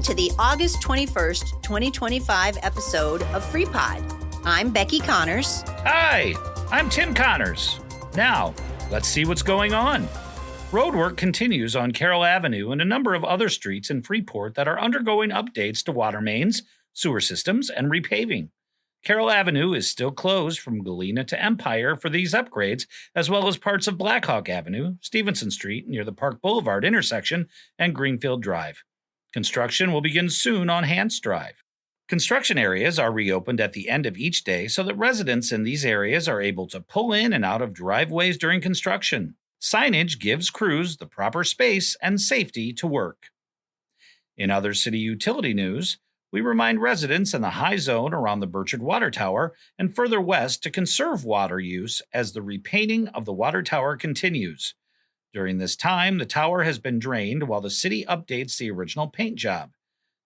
to the August 21st, 2025 episode of FreePod. I'm Becky Connors. Hi, I'm Tim Connors. Now, let's see what's going on. Roadwork continues on Carroll Avenue and a number of other streets in Freeport that are undergoing updates to water mains, sewer systems, and repaving. Carroll Avenue is still closed from Galena to Empire for these upgrades, as well as parts of Blackhawk Avenue, Stevenson Street near the Park Boulevard intersection, and Greenfield Drive. Construction will begin soon on Hance Drive. Construction areas are reopened at the end of each day so that residents in these areas are able to pull in and out of driveways during construction. Signage gives crews the proper space and safety to work. In other city utility news, we remind residents in the high zone around the Burchard Water Tower and further west to conserve water use as the repainting of the water tower continues. During this time, the tower has been drained while the city updates the original paint job.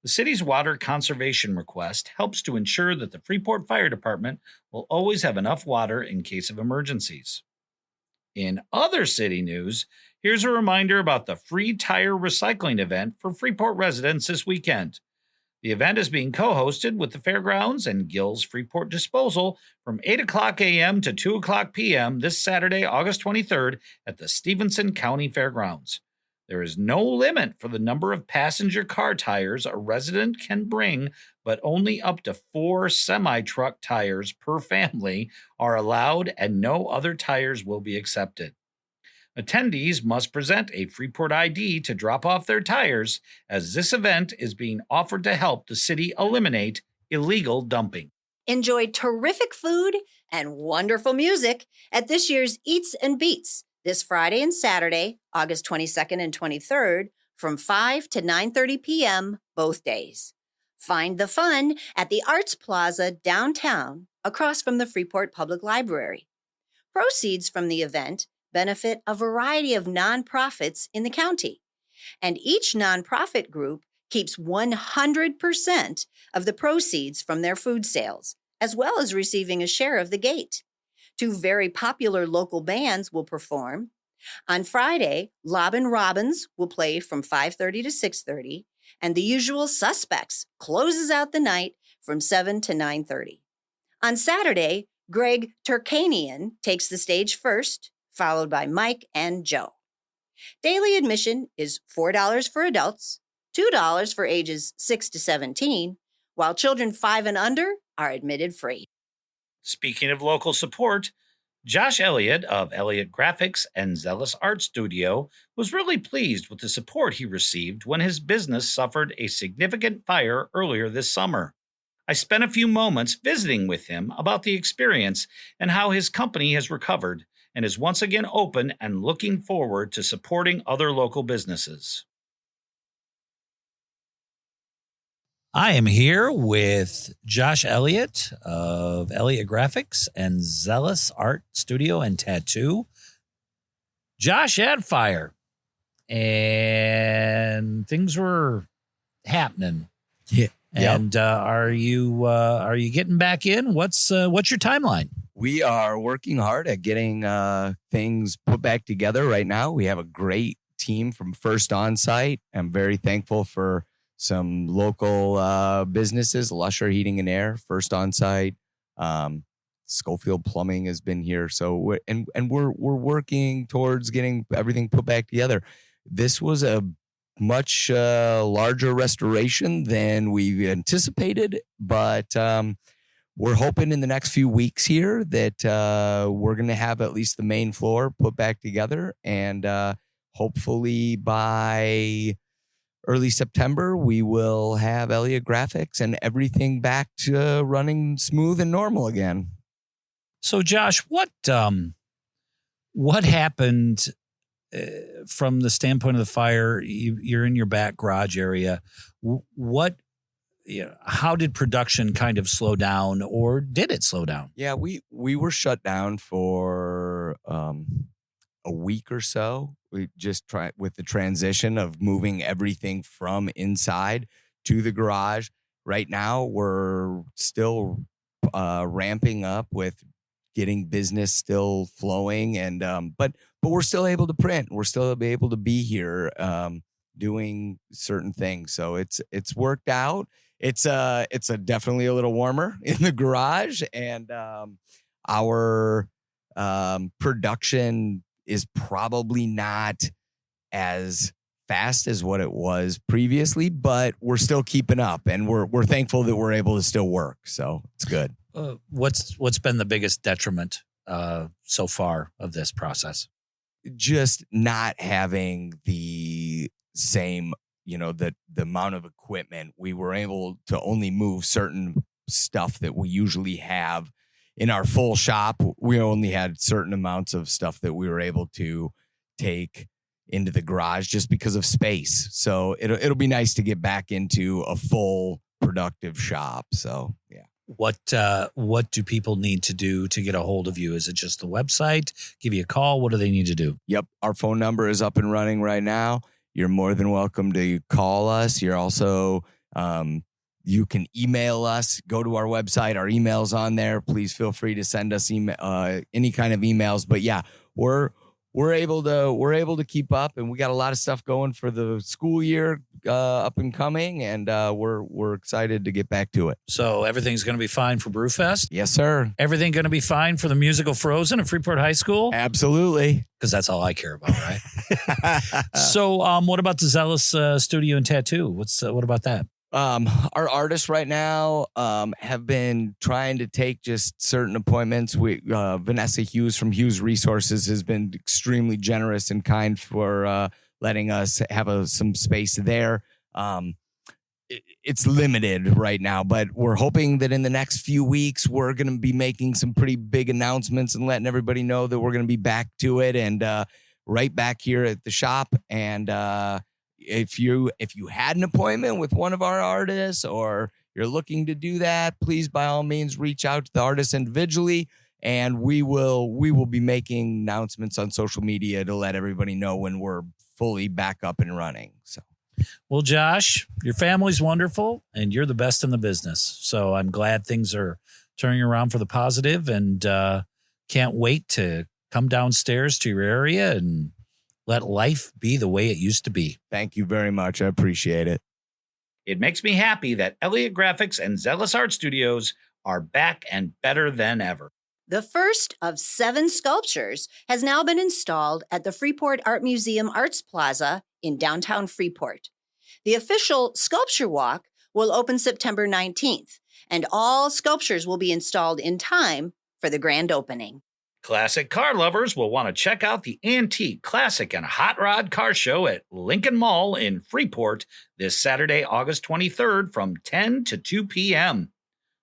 The city's water conservation request helps to ensure that the Freeport Fire Department will always have enough water in case of emergencies. In other city news, here's a reminder about the free tire recycling event for Freeport residents this weekend. The event is being co-hosted with the Fairgrounds and Gills Freeport Disposal from 8 o'clock a.m. to 2 o'clock p.m. this Saturday, August 23rd at the Stevenson County Fairgrounds. There is no limit for the number of passenger car tires a resident can bring, but only up to 4 semi-truck tires per family are allowed and no other tires will be accepted. Attendees must present a Freeport ID to drop off their tires, as this event is being offered to help the city eliminate illegal dumping. Enjoy terrific food and wonderful music at this year's Eats and Beats this Friday and Saturday, August 22nd and 23rd, from 5 to 9:30 p.m. both days. Find the fun at the Arts Plaza downtown across from the Freeport Public Library. Proceeds from the event benefit a variety of nonprofits in the county, and each nonprofit group keeps 100% of the proceeds from their food sales, as well as receiving a share of the gate. 2 very popular local bands will perform. On Friday, Lobbin' Robbins will play from 5:30 to 6:30, and The Usual Suspects closes out the night from 7 to 9:30. On Saturday, Greg Turkanian takes the stage first, followed by Mike and Joe. Daily admission is $4 for adults, $2 for ages 6 to 17, while children 5 and under are admitted free. Speaking of local support, Josh Elliott of Elliott Graphics and Zealous Art Studio was really pleased with the support he received when his business suffered a significant fire earlier this summer. I spent a few moments visiting with him about the experience and how his company has recovered and is once again open and looking forward to supporting other local businesses. I am here with Josh Elliott of Elliott Graphics and Zealous Art Studio and Tattoo. Josh had fire, and things were happening. Yeah. And are you getting back in? What's your timeline? We are working hard at getting things put back together right now. We have a great team from First Onsite. I'm very thankful for some local businesses, Lusher Heating and Air, First Onsite, Schofield Plumbing has been here. So we're working towards getting everything put back together. This was a much larger restoration than we anticipated, but we're hoping in the next few weeks here that we're going to have at least the main floor put back together, and hopefully by early September, we will have Elliott Graphics and everything back to running smooth and normal again. So, Josh, what happened from the standpoint of the fire? You're in your back garage area. How did production kind of slow down, or did it slow down? Yeah, we were shut down for a week or so. We just tried with the transition of moving everything from inside to the garage. Right now, we're still ramping up with getting business still flowing, and but we're still able to print. We're still able to be here, doing certain things. So it's worked out. It's definitely a little warmer in the garage, and our production is probably not as fast as what it was previously, but we're still keeping up, and we're thankful that we're able to still work. So it's good. What's been the biggest detriment so far of this process? Just not having the same, the amount of equipment. We were able to only move certain stuff that we usually have in our full shop. We only had certain amounts of stuff that we were able to take into the garage just because of space. So it'll be nice to get back into a full productive shop. So yeah. What do people need to do to get a hold of you? Is it just the website? Give you a call? What do they need to do? Yep. Our phone number is up and running right now. You're more than welcome to call us. You're also, you can email us, go to our website. Our email's on there. Please feel free to send us any kind of emails. But yeah, we're able to keep up, and we got a lot of stuff going for the school year up and coming, and we're excited to get back to it. So everything's going to be fine for Brewfest? Yes, sir. Everything going to be fine for the musical Frozen at Freeport High School? Absolutely. Because that's all I care about, right? So what about the Zealous Studio and Tattoo? What about that? Our artists right now have been trying to take just certain appointments. Vanessa Hughes from Hughes Resources has been extremely generous and kind for letting us have some space there. It's limited right now, but we're hoping that in the next few weeks we're going to be making some pretty big announcements and letting everybody know that we're going to be back to it and right back here at the shop. And if you had an appointment with one of our artists, or you're looking to do that, please by all means reach out to the artist individually, and we will be making announcements on social media to let everybody know when we're fully back up and running. So, well, Josh, your family's wonderful and you're the best in the business. So I'm glad things are turning around for the positive, and can't wait to come downstairs to your area and let life be the way it used to be. Thank you very much. I appreciate it. It makes me happy that Elliott Graphics and Zealous Art Studios are back and better than ever. The first of 7 sculptures has now been installed at the Freeport Art Museum Arts Plaza in downtown Freeport. The official sculpture walk will open September 19th, and all sculptures will be installed in time for the grand opening. Classic car lovers will want to check out the Antique, Classic, and Hot Rod Car Show at Lincoln Mall in Freeport this Saturday, August 23rd from 10 to 2 p.m.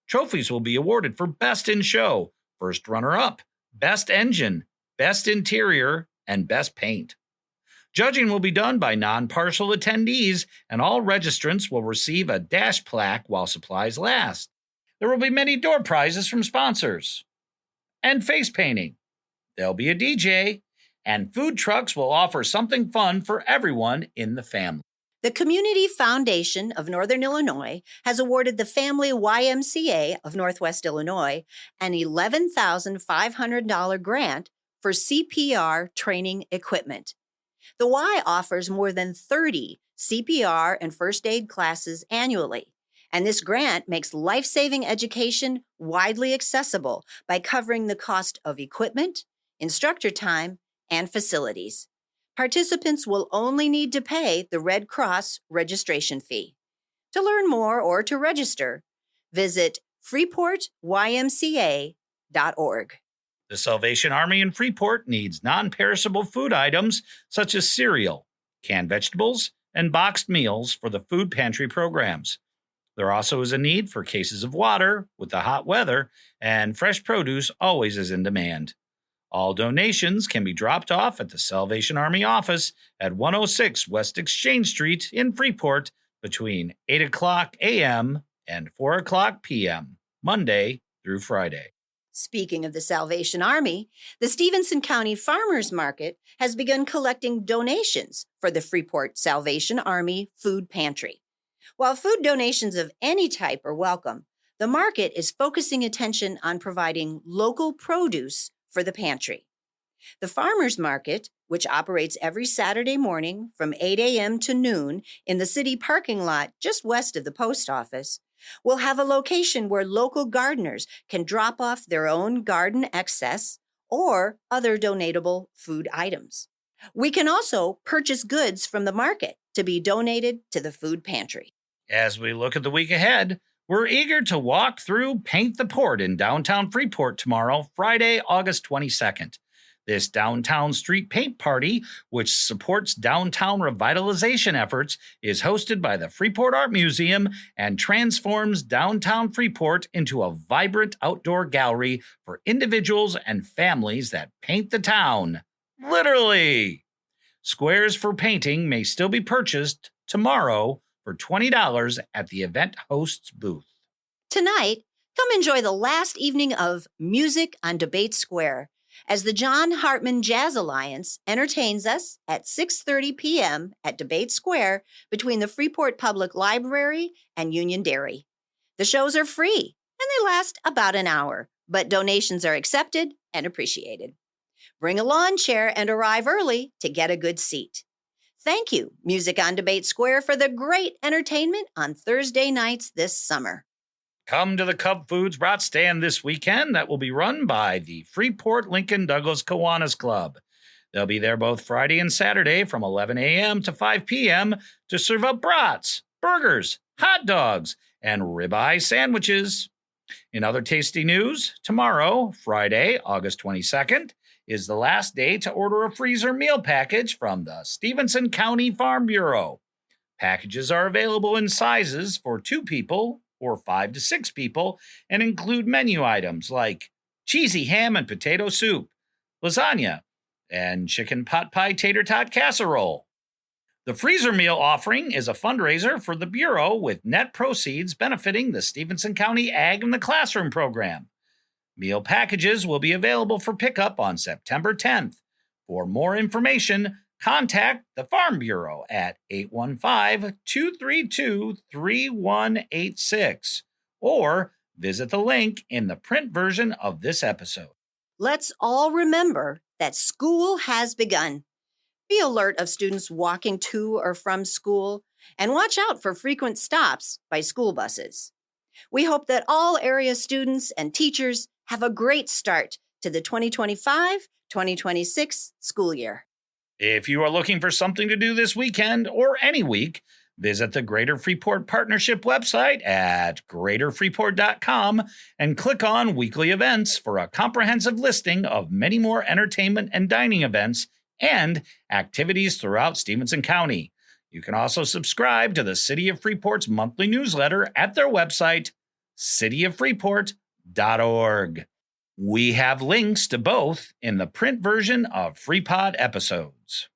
Trophies will be awarded for Best in Show, First Runner-Up, Best Engine, Best Interior, and Best Paint. Judging will be done by non-partial attendees, and all registrants will receive a dash plaque while supplies last. There will be many door prizes from sponsors and face painting. There'll be a DJ, and food trucks will offer something fun for everyone in the family. The Community Foundation of Northern Illinois has awarded the Family YMCA of Northwest Illinois an $11,500 grant for CPR training equipment. The Y offers more than 30 CPR and first aid classes annually, and this grant makes life-saving education widely accessible by covering the cost of equipment, instructor time, and facilities. Participants will only need to pay the Red Cross registration fee. To learn more or to register, visit freeportymca.org. The Salvation Army in Freeport needs non-perishable food items such as cereal, canned vegetables, and boxed meals for the food pantry programs. There also is a need for cases of water with the hot weather, and fresh produce always is in demand. All donations can be dropped off at the Salvation Army office at 106 West Exchange Street in Freeport between 8 o'clock a.m. and 4 o'clock p.m., Monday through Friday. Speaking of the Salvation Army, the Stevenson County Farmers Market has begun collecting donations for the Freeport Salvation Army Food Pantry. While food donations of any type are welcome, the market is focusing attention on providing local produce for the pantry. The Farmers Market, which operates every Saturday morning from 8 a.m. to noon in the city parking lot just west of the post office, will have a location where local gardeners can drop off their own garden excess or other donatable food items. We can also purchase goods from the market to be donated to the food pantry. As we look at the week ahead, we're eager to walk through Paint the Port in downtown Freeport tomorrow, Friday, August 22nd. This downtown street paint party, which supports downtown revitalization efforts, is hosted by the Freeport Art Museum and transforms downtown Freeport into a vibrant outdoor gallery for individuals and families that paint the town. Literally! Squares for painting may still be purchased tomorrow for $20 at the event host's booth. Tonight, come enjoy the last evening of Music on Debate Square as the John Hartman Jazz Alliance entertains us at 6:30 p.m. at Debate Square between the Freeport Public Library and Union Dairy. The shows are free and they last about an hour, but donations are accepted and appreciated. Bring a lawn chair and arrive early to get a good seat. Thank you, Music on Debate Square, for the great entertainment on Thursday nights this summer. Come to the Cub Foods Brat stand this weekend that will be run by the Freeport Lincoln Douglas Kiwanis Club. They'll be there both Friday and Saturday from 11 a.m. to 5 p.m. to serve up brats, burgers, hot dogs, and ribeye sandwiches. In other tasty news, tomorrow, Friday, August 22nd, is the last day to order a freezer meal package from the Stevenson County Farm Bureau. Packages are available in sizes for 2 people or 5 to 6 people and include menu items like cheesy ham and potato soup, lasagna, and chicken pot pie tater tot casserole. The freezer meal offering is a fundraiser for the Bureau with net proceeds benefiting the Stevenson County Ag in the Classroom program. Meal packages will be available for pickup on September 10th. For more information, contact the Farm Bureau at 815-232-3186 or visit the link in the print version of this episode. Let's all remember that school has begun. Be alert of students walking to or from school and watch out for frequent stops by school buses. We hope that all area students and teachers have a great start to the 2025-2026 school year. If you are looking for something to do this weekend or any week, visit the Greater Freeport Partnership website at greaterfreeport.com and click on Weekly Events for a comprehensive listing of many more entertainment and dining events and activities throughout Stevenson County. You can also subscribe to the City of Freeport's monthly newsletter at their website, cityoffreeport.org. We have links to both in the print version of FreePod episodes.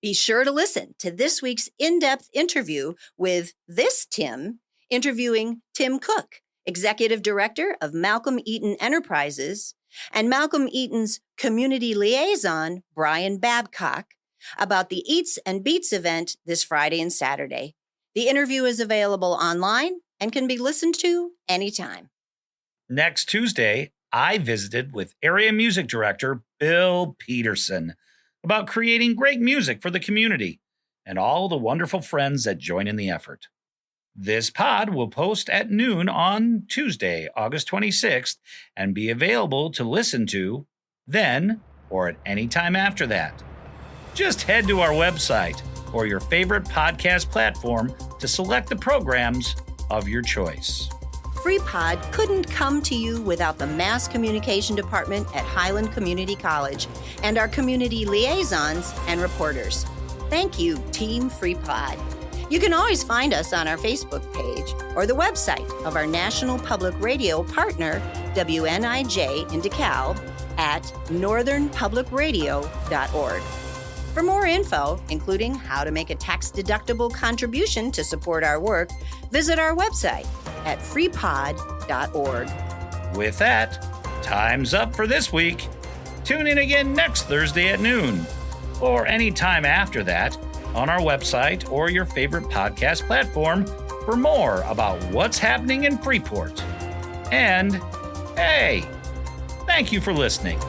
Be sure to listen to this week's in-depth interview with this Tim, interviewing Tim Cook, Executive Director of Malcolm Eaton Enterprises, and Malcolm Eaton's Community Liaison, Brian Babcock, about the Eats and Beats event this Friday and Saturday. The interview is available online and can be listened to anytime. Next Tuesday, I visited with Area Music Director Bill Peterson about creating great music for the community and all the wonderful friends that join in the effort. This pod will post at noon on Tuesday, August 26th, and be available to listen to then or at any time after that. Just head to our website or your favorite podcast platform to select the programs of your choice. FreePod couldn't come to you without the Mass Communication Department at Highland Community College and our community liaisons and reporters. Thank you, Team FreePod. You can always find us on our Facebook page or the website of our National Public Radio partner, WNIJ in DeKalb, at northernpublicradio.org. For more info, including how to make a tax-deductible contribution to support our work, visit our website at freepod.org. With that, time's up for this week. Tune in again next Thursday at noon, or any time after that, on our website or your favorite podcast platform for more about what's happening in Freeport. And, hey, thank you for listening.